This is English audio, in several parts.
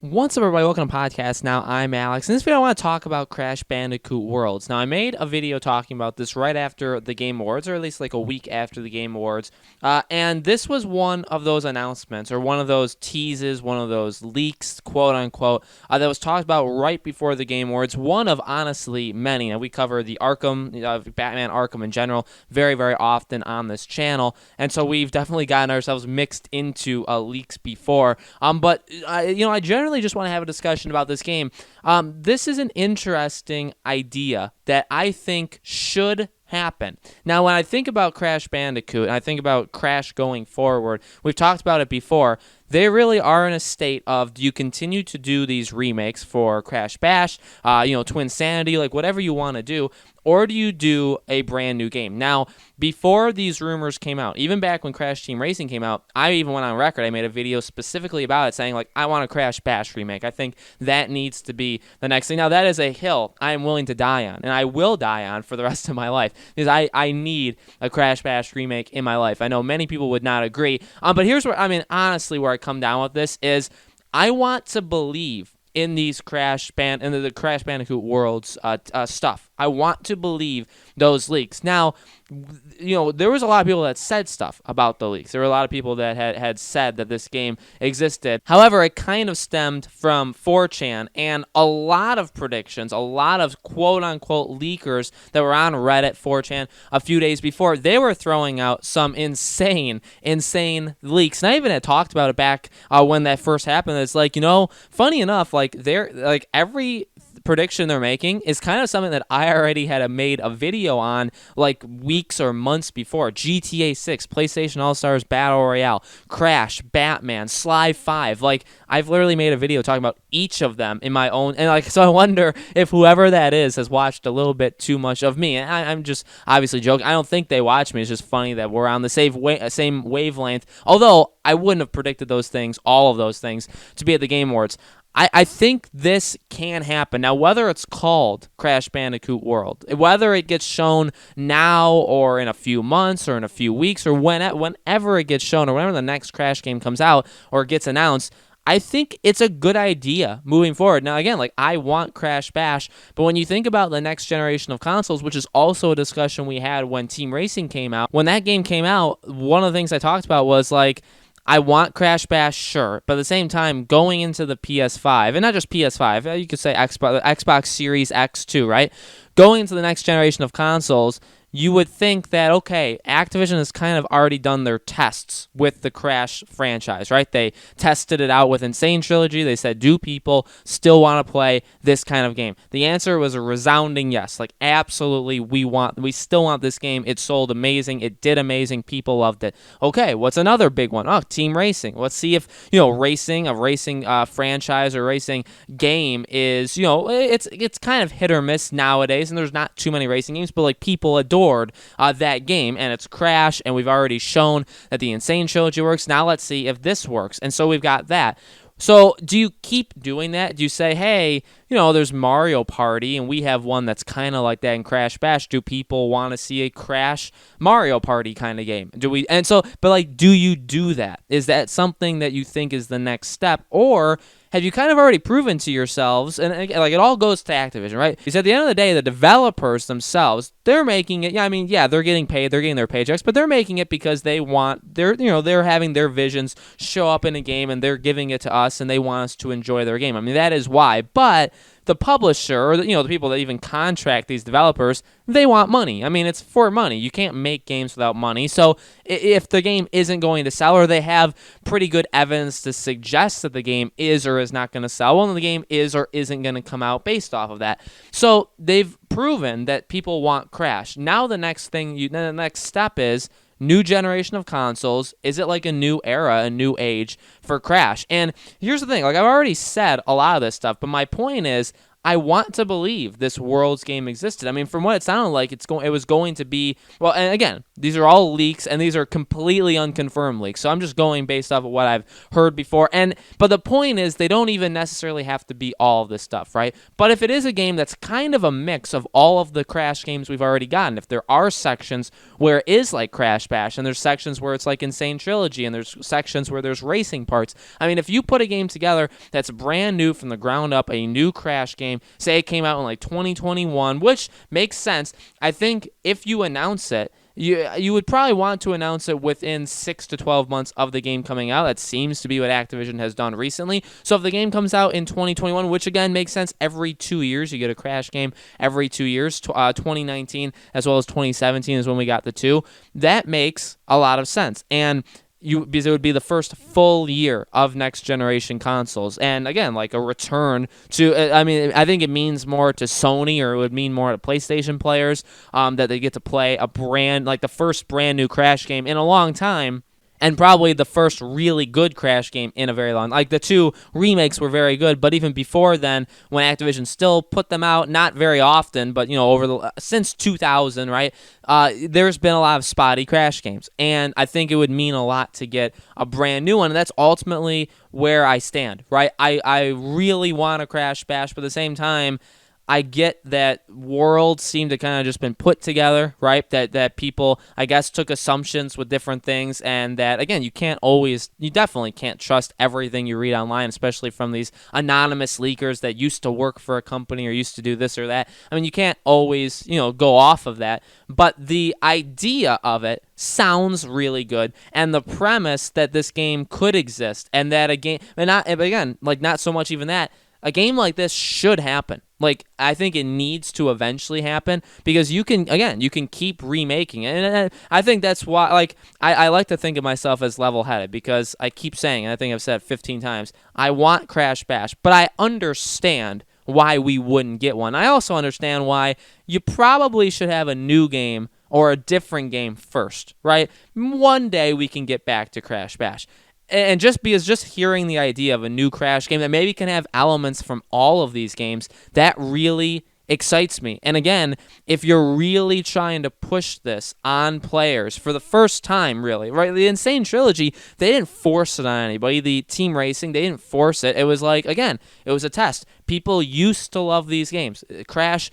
What's up, everybody? Welcome to the podcast. Now, I'm Alex. In this video, I want to talk about Crash Bandicoot Worlds. Now, I made a video talking about this right after the Game Awards, or at least like a week after the Game Awards. And this was one of those announcements, or one of those teases, one of those leaks, quote unquote, that was talked about right before the Game Awards. One of, honestly, many. Now, we cover the Arkham, Batman Arkham in general, very, very often on this channel. And so we've definitely gotten ourselves mixed into leaks before. But I generally just want to have a discussion about this game. This is an interesting idea that I think should happen. Now, when I think about Crash Bandicoot and I think about Crash going forward, we've talked about it before. They really are in a state of, do you continue to do these remakes for Crash Bash, Twinsanity, like whatever you want to do, or do you do a brand new game? Now, before these rumors came out, even back when Crash Team Racing came out, I even went on record. I made a video specifically about it saying, like, I want a Crash Bash remake. I think that needs to be the next thing. Now, that is a hill I am willing to die on, and I will die on for the rest of my life, because I need a Crash Bash remake in my life. I know many people would not agree, but here's where, honestly, where I come down with this is I want to believe in these the Crash Bandicoot Worlds stuff. I want to believe those leaks. Now, there was a lot of people that said stuff about the leaks. There were a lot of people that had said that this game existed. However, it kind of stemmed from 4chan and a lot of predictions, a lot of quote-unquote leakers that were on Reddit, 4chan, a few days before. They were throwing out some insane leaks. And I even had talked about it back when that first happened. It's like, funny enough, every prediction they're making is kind of something that I already had made a video on like weeks or months before. GTA 6, PlayStation All-Stars Battle Royale, Crash, Batman, Sly 5. Like, I've literally made a video talking about each of them in my own, and so I wonder if whoever that is has watched a little bit too much of me. And I'm just obviously joking. I don't think they watch me. It's just funny that we're on the same wavelength. Although I wouldn't have predicted those things, all of those things, to be at the Game Awards. I think this can happen. Now, whether it's called Crash Bandicoot World, whether it gets shown now or in a few months or in a few weeks or whenever it gets shown or whenever the next Crash game comes out or gets announced, I think it's a good idea moving forward. Now, again, I want Crash Bash, but when you think about the next generation of consoles, which is also a discussion we had when Team Racing came out, when that game came out, one of the things I talked about was I want Crash Bash, sure, but at the same time, going into the PS5, and not just PS5, you could say Xbox Series X too, right? Going into the next generation of consoles, you would think that, okay, Activision has kind of already done their tests with the Crash franchise, right? They tested it out with Insane Trilogy. They said, do people still want to play this kind of game? The answer was a resounding yes. Absolutely, we still want this game. It sold amazing. It did amazing. People loved it. Okay, what's another big one? Oh, Team Racing. Let's see if, a racing franchise or racing game is, it's kind of hit or miss nowadays, and there's not too many racing games, but people adore that game, and it's Crash, and we've already shown that the Insane Trilogy works. Now let's see if this works. And so we've got that. So do you keep doing that? Do you say, hey, there's Mario Party, and we have one that's kind of like that in Crash Bash. Do people want to see a Crash Mario Party kind of game? Do you do that? Is that something that you think is the next step? Or have you kind of already proven to yourselves, and it all goes to Activision, right? Because at the end of the day, the developers themselves, they're making it. They're getting paid, they're getting their paychecks, but they're making it because they're having their visions show up in a game, and they're giving it to us, and they want us to enjoy their game. That is why. But the publisher, or the people that even contract these developers, they want money. It's for money. You can't make games without money. So if the game isn't going to sell, or they have pretty good evidence to suggest that the game is or is not going to sell, well, then the game is or isn't going to come out based off of that. So they've proven that people want Crash. Now the next step is new generation of consoles. Is it like a new era, a new age for Crash? And here's the thing, I've already said a lot of this stuff, but my point is, I want to believe this Worlds game existed. I mean, from what it sounded like, it was going to be, well, and again, these are all leaks, and these are completely unconfirmed leaks. So I'm just going based off of what I've heard before. But the point is, they don't even necessarily have to be all of this stuff, right? But if it is a game that's kind of a mix of all of the Crash games we've already gotten, if there are sections where it is like Crash Bash, and there's sections where it's like Insane Trilogy, and there's sections where there's racing parts. I mean, if you put a game together that's brand new from the ground up, a new Crash game, say it came out in like 2021, which makes sense. I think if you announce it, you would probably want to announce it within 6 to 12 months of the game coming out. That seems to be what Activision has done recently. So if the game comes out in 2021, which again makes sense, every 2 years you get a Crash game every 2 years. 2019 as well as 2017 is when we got the two. That makes a lot of sense. And because it would be the first full year of next generation consoles, and again, like a return to. I mean, I think it means more to Sony, or it would mean more to PlayStation players, that they get to play the first brand new Crash game in a long time. And probably the first really good Crash game in a very long. Like the two remakes were very good, but even before then, when Activision still put them out, not very often, but since 2000, right? There's been a lot of spotty Crash games, and I think it would mean a lot to get a brand new one. And that's ultimately where I stand, right? I really want a Crash Bash, but at the same time, I get that worlds seem to kind of just been put together, right? That people, I guess, took assumptions with different things, and that, again, you definitely can't trust everything you read online, especially from these anonymous leakers that used to work for a company or used to do this or that. I mean, you can't always, go off of that, but the idea of it sounds really good, and the premise that this game could exist, and that a game, and not so much even that, a game like this should happen. Like, I think it needs to eventually happen, because you can keep remaking it. And I think that's why, like, I like to think of myself as level-headed, because I keep saying, and I think I've said it 15 times, I want Crash Bash, but I understand why we wouldn't get one. I also understand why you probably should have a new game or a different game first, right? One day we can get back to Crash Bash. And just hearing the idea of a new Crash game that maybe can have elements from all of these games, that really excites me. And again, if you're really trying to push this on players for the first time, really, right? The Insane Trilogy, they didn't force it on anybody. The Team Racing, they didn't force it. It was like, again, it was a test. People used to love these games. Crash,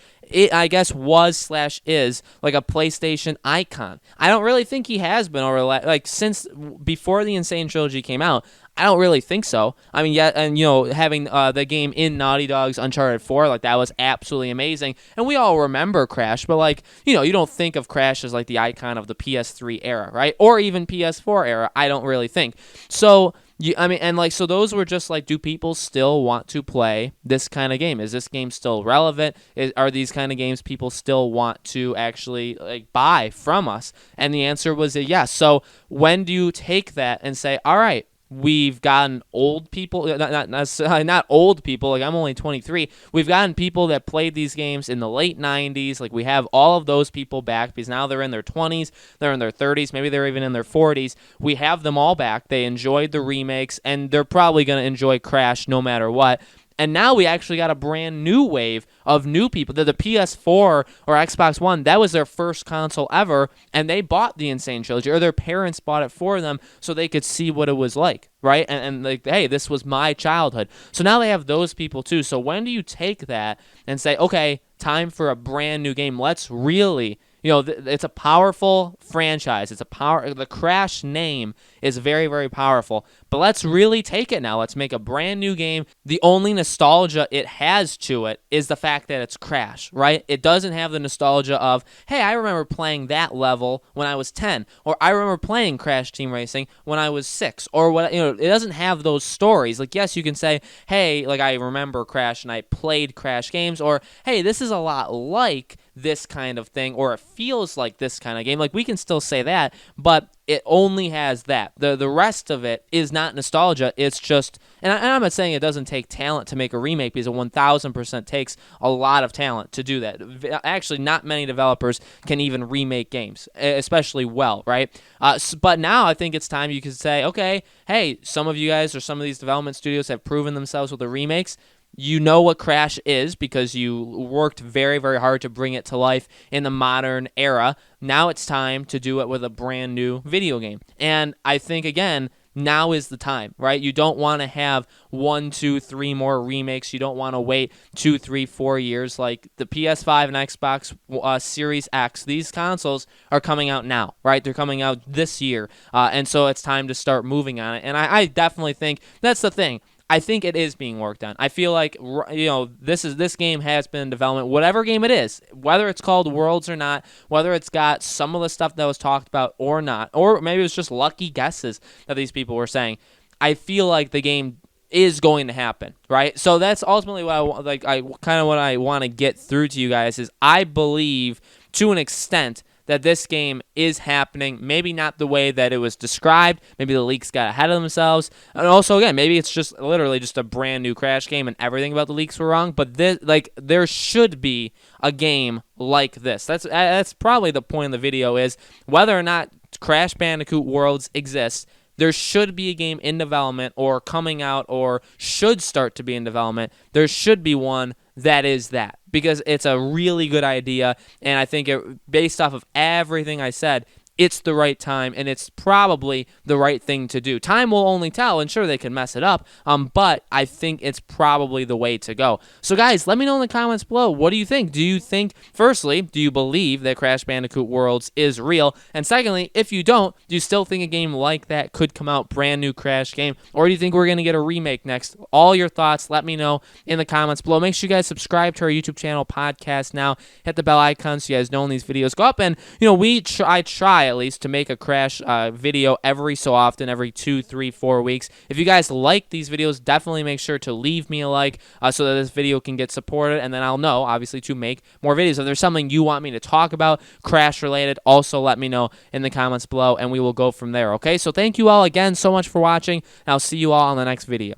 I guess, is like a PlayStation icon. I don't really think he has been since before the Insane Trilogy came out. I don't really think so. I mean, yeah, and having the game in Naughty Dog's Uncharted 4, like, that was absolutely amazing. And we all remember Crash, but you don't think of Crash as like the icon of the PS3 era, right? Or even PS4 era. I don't really think. So so those were just like, do people still want to play this kind of game? Is this game still relevant? Are these kind of games people still want to actually buy from us? And the answer was a yes. So when do you take that and say, all right, we've gotten old people, not old people, like I'm only 23. We've gotten people that played these games in the late 90s. Like, we have all of those people back, because now they're in their 20s, they're in their 30s, maybe they're even in their 40s. We have them all back. They enjoyed the remakes, and they're probably going to enjoy Crash no matter what. And now we actually got a brand new wave of new people. The PS4 or Xbox One, that was their first console ever, and they bought the Insane Trilogy, or their parents bought it for them so they could see what it was like, right? And like, hey, this was my childhood. So now they have those people too. So when do you take that and say, okay, time for a brand new game? Let's really... it's a powerful franchise. The Crash name is very, very powerful. But let's really take it now. Let's make a brand new game. The only nostalgia it has to it is the fact that it's Crash, right? It doesn't have the nostalgia of, hey, I remember playing that level when I was 10, or I remember playing Crash Team Racing when I was 6, or what. It doesn't have those stories. Like, yes, you can say, hey, like, I remember Crash and I played Crash games, or hey, this is a lot like this kind of thing, or it feels like this kind of game. Like, we can still say that, but it only has that. The rest of it is not nostalgia. It's just, and I'm not saying it doesn't take talent to make a remake, because it 1000% takes a lot of talent to do that. Actually, not many developers can even remake games, especially well, right? But now I think it's time you can say, okay, hey, some of you guys or some of these development studios have proven themselves with the remakes. You know what Crash is because you worked very, very hard to bring it to life in the modern era. Now it's time to do it with a brand new video game. And I think, again, now is the time, right? You don't want to have 1, 2, 3 more remakes. You don't want to wait 2, 3, 4 years. Like the PS5 and Xbox Series X, these consoles are coming out now, right? They're coming out this year. And so it's time to start moving on it. And I definitely think that's the thing. I think it is being worked on. I feel like this game has been in development, whatever game it is, whether it's called Worlds or not, whether it's got some of the stuff that was talked about or not, or maybe it was just lucky guesses that these people were saying. I feel like the game is going to happen, right? So that's ultimately what I want to get through to you guys is I believe to an extent that this game is happening, maybe not the way that it was described. Maybe the leaks got ahead of themselves. And also, again, maybe it's just literally just a brand new Crash game and everything about the leaks were wrong. But there should be a game like this. That's probably the point of the video is whether or not Crash Bandicoot Worlds exists, there should be a game in development or coming out or should start to be in development. There should be one that is that because it's a really good idea, and I think based off of everything I said, it's the right time, and it's probably the right thing to do. Time will only tell, and sure, they can mess it up, but I think it's probably the way to go. So, guys, let me know in the comments below. What do you think? Do you think, firstly, do you believe that Crash Bandicoot Worlds is real? And secondly, if you don't, do you still think a game like that could come out, brand new Crash game? Or do you think we're going to get a remake next? All your thoughts, let me know in the comments below. Make sure you guys subscribe to our YouTube channel, Podcast Now. Hit the bell icon so you guys know when these videos go up. And, I try at least to make a Crash video every so often, every 2, 3, 4 weeks. If you guys like these videos, definitely make sure to leave me a like so that this video can get supported, and then I'll know, obviously, to make more videos. If there's something you want me to talk about, Crash related, also let me know in the comments below, and we will go from there, okay? So thank you all again so much for watching, and I'll see you all on the next video.